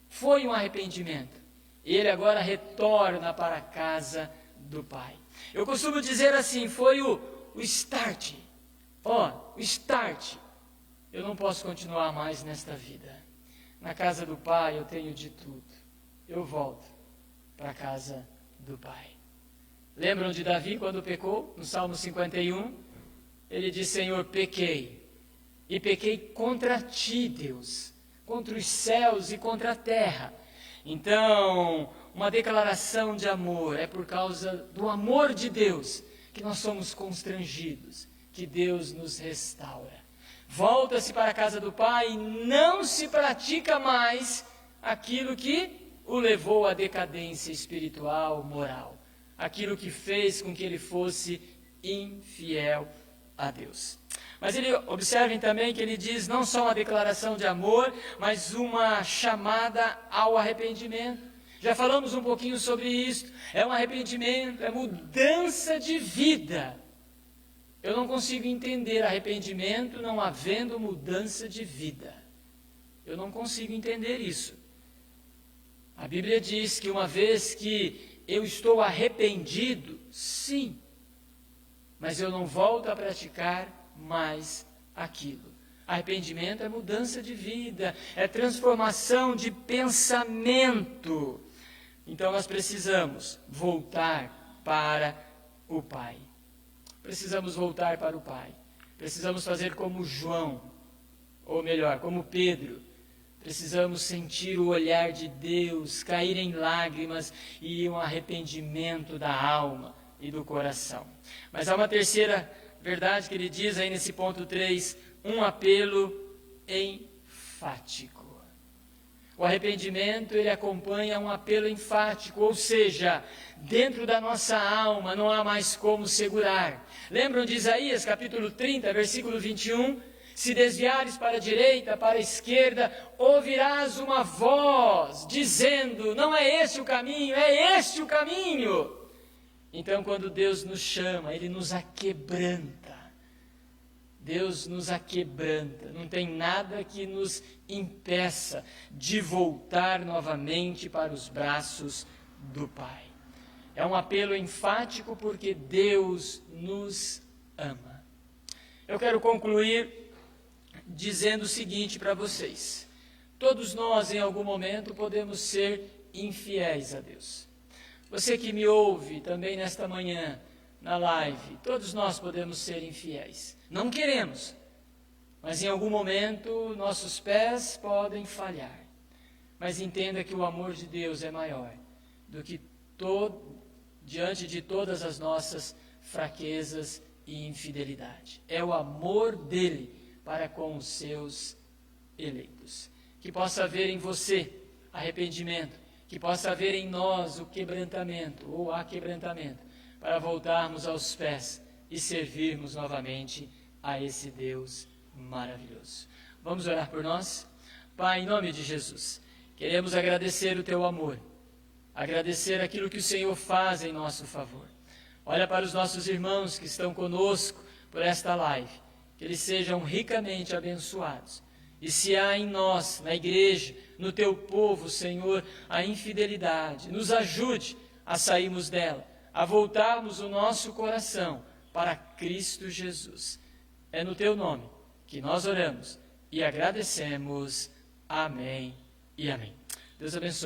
Foi um arrependimento. Ele agora retorna para a casa do pai. Eu costumo dizer assim, foi o start. O start. Eu não posso continuar mais nesta vida. Na casa do pai eu tenho de tudo. Eu volto para a casa do pai. Lembram de Davi quando pecou? No Salmo 51, ele diz: Senhor, pequei, e pequei contra ti, Deus, contra os céus e contra a terra. Então, uma declaração de amor, é por causa do amor de Deus que nós somos constrangidos, que Deus nos restaura. Volta-se para a casa do pai e não se pratica mais aquilo que o levou à decadência espiritual, moral. Aquilo que fez com que ele fosse infiel a Deus. Mas observem também que ele diz não só uma declaração de amor, mas uma chamada ao arrependimento. Já falamos um pouquinho sobre isso. É um arrependimento, é mudança de vida. Eu não consigo entender arrependimento não havendo mudança de vida. Eu não consigo entender isso. A Bíblia diz que uma vez que eu estou arrependido, sim, mas eu não volto a praticar mais aquilo. Arrependimento é mudança de vida, é transformação de pensamento. Então nós precisamos voltar para o Pai. Precisamos voltar para o Pai. Precisamos fazer como João, ou melhor, como Pedro. Precisamos sentir o olhar de Deus, cair em lágrimas e um arrependimento da alma e do coração. Mas há uma terceira verdade que ele diz aí nesse ponto 3, um apelo enfático. O arrependimento, ele acompanha um apelo enfático, ou seja, dentro da nossa alma não há mais como segurar. Lembram de Isaías, capítulo 30, versículo 21? Se desviares para a direita, para a esquerda, ouvirás uma voz dizendo, não é esse o caminho, é este o caminho. Então, quando Deus nos chama, Ele nos aquebranta. Deus nos aquebranta. Não tem nada que nos impeça de voltar novamente para os braços do Pai. É um apelo enfático porque Deus nos ama. Eu quero concluir dizendo o seguinte para vocês. Todos nós, em algum momento, podemos ser infiéis a Deus. Você que me ouve também nesta manhã, na live, todos nós podemos ser infiéis. Não queremos, mas em algum momento nossos pés podem falhar. Mas entenda que o amor de Deus é maior do que diante de todas as nossas fraquezas e infidelidade. É o amor dele para com os seus eleitos. Que possa haver em você arrependimento, que possa haver em nós o quebrantamento ou aquebrantamento, para voltarmos aos pés e servirmos novamente a esse Deus maravilhoso. Vamos orar por nós? Pai, em nome de Jesus, queremos agradecer o teu amor, agradecer aquilo que o Senhor faz em nosso favor. Olha para os nossos irmãos que estão conosco por esta live, que eles sejam ricamente abençoados. E se há em nós, na igreja, no teu povo, Senhor, a infidelidade, nos ajude a sairmos dela, a voltarmos o nosso coração para Cristo Jesus. É no teu nome que nós oramos e agradecemos. Amém e amém. Deus abençoe.